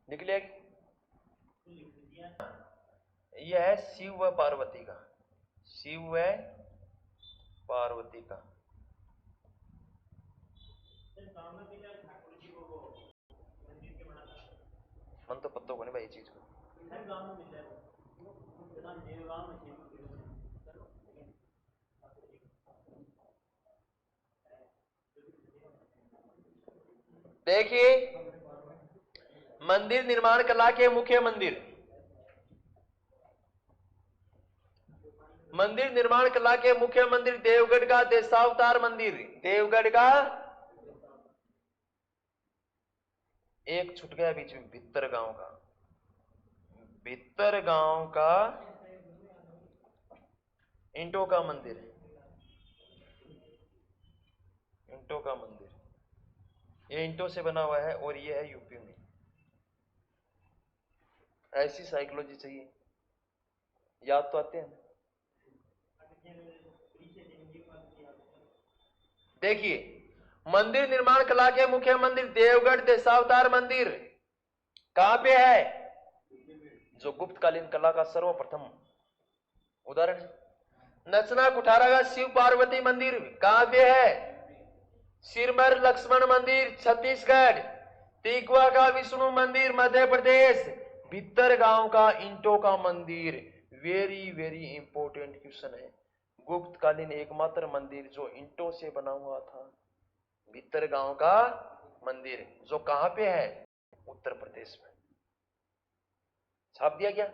निकले, यह है शिव व पार्वती का, शिव व पार्वती का। मन तो पत्तों को नहीं भाई चीज को। देखिए मंदिर निर्माण कला के मुख्य मंदिर, मंदिर निर्माण कला के मुख्य मंदिर देवगढ़ का देशावतार मंदिर, देवगढ़ का, एक छूट गया बीच में, भित्तर गांव का, भित्तर गांव का इंटों का मंदिर, इंटों का मंदिर, ये इंटों से बना हुआ है और ये है यूपी में। ऐसी साइकोलॉजी चाहिए, याद तो आते हैं। देखिए मंदिर निर्माण कला के मुख्य मंदिर देवगढ़ देशावतार मंदिर कहां पे है, जो गुप्तकालीन कला का सर्वप्रथम उदाहरण है। नचना कुठारा का शिव पार्वती मंदिर कहां पे है, सिरमर लक्ष्मण मंदिर छत्तीसगढ़, तिगवा का विष्णु मंदिर मध्य प्रदेश, भित्तर गांव का इंटो का मंदिर। वेरी वेरी इंपॉर्टेंट क्वेश्चन है, गुप्तकालीन एकमात्र मंदिर जो इंटों से बना हुआ था, भित्तर गांव का मंदिर, जो कहां पे है, उत्तर प्रदेश में। छाप दिया क्या?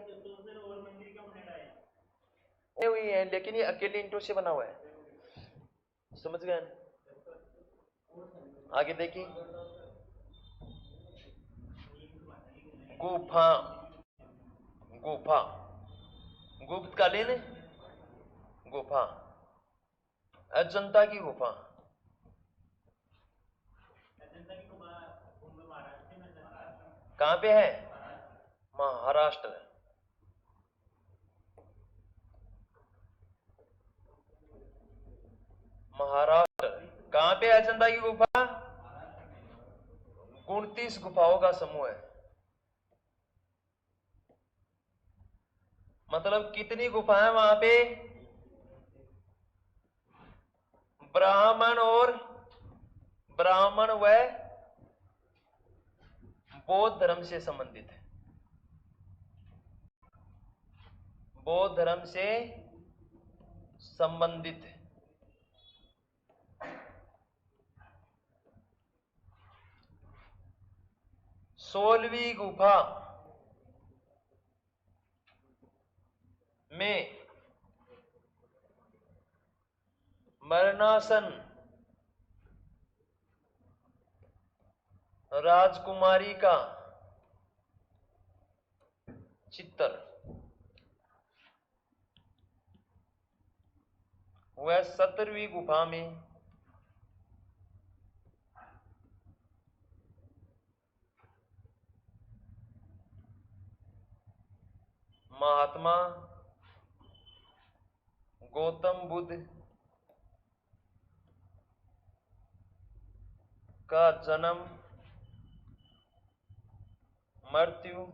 हुई है, लेकिन ये अकेले ईंटों से बना हुआ है, समझ गए? आगे देखिए, गुफा, गुफा, गुप्तकालीन गुफा, अजंता की गुफा, कहां पे है? महाराष्ट्र। महाराष्ट्र। कहां पे है अजंता की गुफा? 29 गुफाओं का समूह है। मतलब कितनी गुफाएं वहां पे? ब्राह्मण व बौद्ध धर्म से संबंधित है, बौद्ध धर्म से संबंधित है। 16वीं गुफा में मरणासन राजकुमारी का चित्र, वह 17वीं गुफा में महात्मा गौतम बुद्ध का जन्म, मृत्यु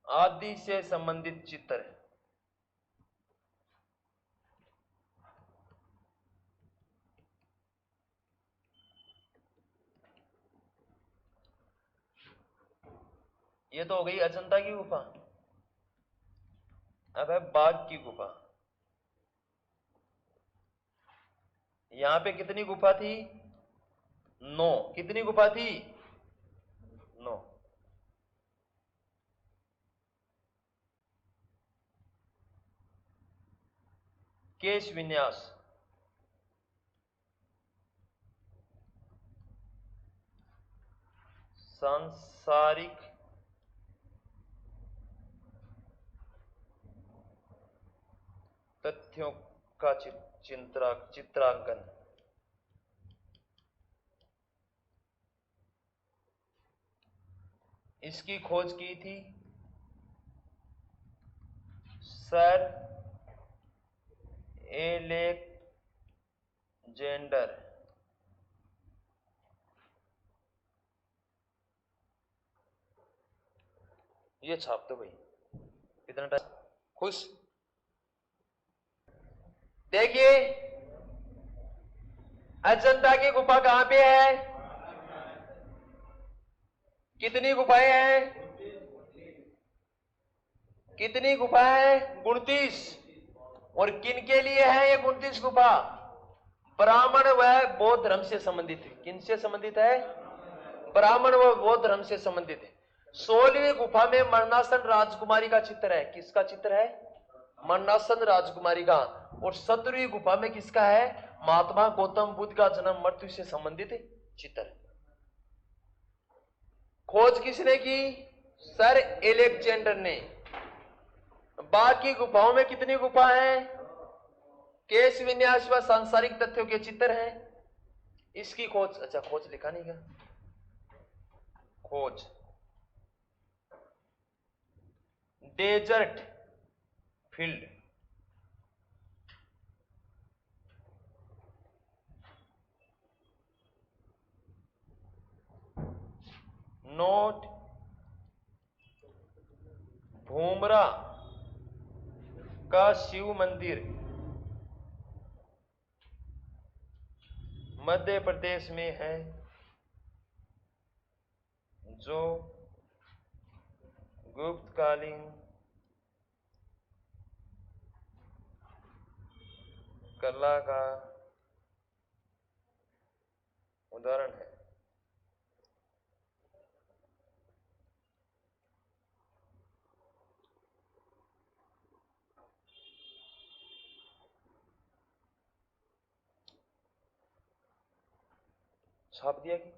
आदि से संबंधित चित्र है। ये तो हो गई अजंता की गुफा। अब है बाघ की गुफा। यहां पे कितनी गुफा थी? 9। कितनी गुफा थी? 9। केश विन्यास, सांसारिक तथ्यों का चित्रांकन, इसकी खोज की थी सर एलेक्जेंडर ये छाप दो भाई, कितना टाइम खुश। देखिए अजंता की गुफा कहां पे है? कितनी गुफाएं हैं? कितनी गुफाएं हैं? 29। और किन के लिए है ये 29 गुफा? ब्राह्मण व बौद्ध धर्म से संबंधित है। किन से संबंधित है? ब्राह्मण व बौद्ध धर्म से संबंधित है। 16वीं गुफा में मरणासन राजकुमारी का चित्र है। किसका चित्र है? मरणासन राजकुमारी का। और 17वीं गुफा में किसका है? महात्मा गौतम बुद्ध का जन्म मृत्यु से संबंधित चित्र। खोज किसने की? सर एलेक्जेंडर ने। बाकी गुफाओं में कितनी गुफा है? केश विन्यास व सांसारिक तथ्यों के चित्र हैं। इसकी खोज, अच्छा खोज लिखा नहीं क्या? खोज डेजर्ट फील्ड, नोट भूमरा का शिव मंदिर मध्य प्रदेश में है, जो गुप्तकालीन कला का उदाहरण है। छाप दिया कि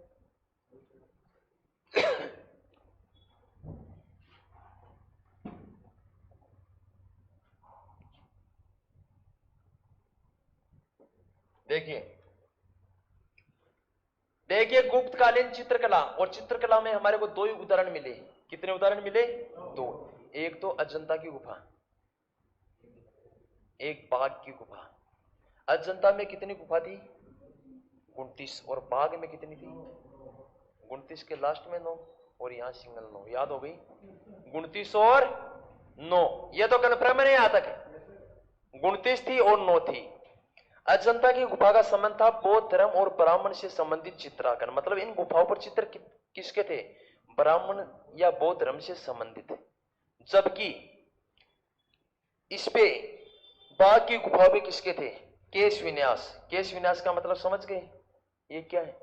देखिए देखिए गुप्तकालीन चित्रकला, और चित्रकला में हमारे को दो ही उदाहरण मिले। कितने उदाहरण मिले? दो। एक तो अजंता की गुफा, एक बाघ की गुफा। अजंता में कितनी गुफा थी? 29। और बाघ में कितनी थी? 29 के लास्ट में 9 और यहां सिंगल 9। याद हो गई? 29 और 9, ये तो कन्फर्म है यहां तक? 29 थी और 9 थी। अजंता की गुफा का संबंध था बौद्ध धर्म और ब्राह्मण से संबंधित चित्रांकन। मतलब इन गुफाओं पर चित्र किसके थे? ब्राह्मण या बौद्ध धर्म से संबंधित। जबकि इस पे बाघ की गुफाओं पे किसके थे? केश विन्यास। केश विन्यास का मतलब समझ गए? ये क्या है?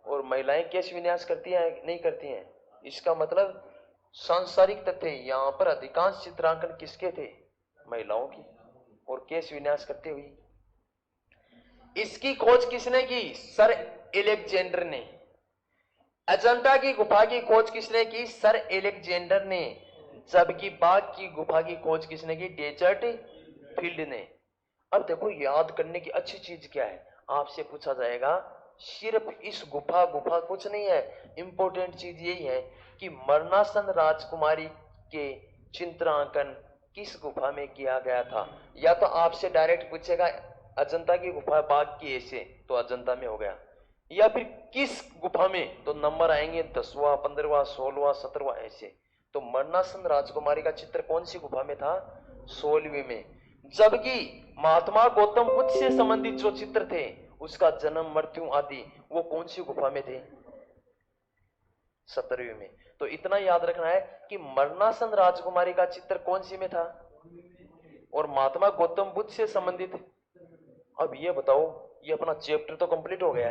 और महिलाएं केश विन्यास करती हैं नहीं करती हैं? इसका मतलब सांसारिक तथ्य, यहां पर अधिकांश चित्रांकन किसके थे? महिलाओं की, और केश विन्यास करते हुए। इसकी खोज किसने की? सर एलेक्जेंडर ने। अजंता की गुफा की खोज किसने की? सर एलेक्जेंडर ने। जबकि बाघ की गुफा की खोज किसने की? डेजर्ट फील्ड ने। अब देखो याद करने की अच्छी चीज क्या है, आपसे पूछा जाएगा सिर्फ इस गुफा कुछ नहीं है, इंपॉर्टेंट चीज यही है कि मरणासन राजकुमारी के चित्रांकन किस गुफा में किया गया था। या तो आपसे डायरेक्ट पूछेगा अजंता की गुफा बाघ की ऐसे, तो अजंता में हो गया, या फिर किस गुफा में, तो नंबर आएंगे 10वां 15वां 16वां 17वां ऐसे। तो मरणासन राजकुमारी का चित्र कौन सी गुफा में था? 16वीं में। जबकि महात्मा गौतम बुद्ध से संबंधित जो चित्र थे, उसका जन्म मृत्यु आदि, वो कौन सी गुफा में थे? 17वीं में। तो इतना याद रखना है कि मरणासन राजकुमारी का चित्र कौन सी में था, और महात्मा गौतम बुद्ध से संबंधित। अब ये बताओ, ये अपना चैप्टर तो कंप्लीट हो गया है।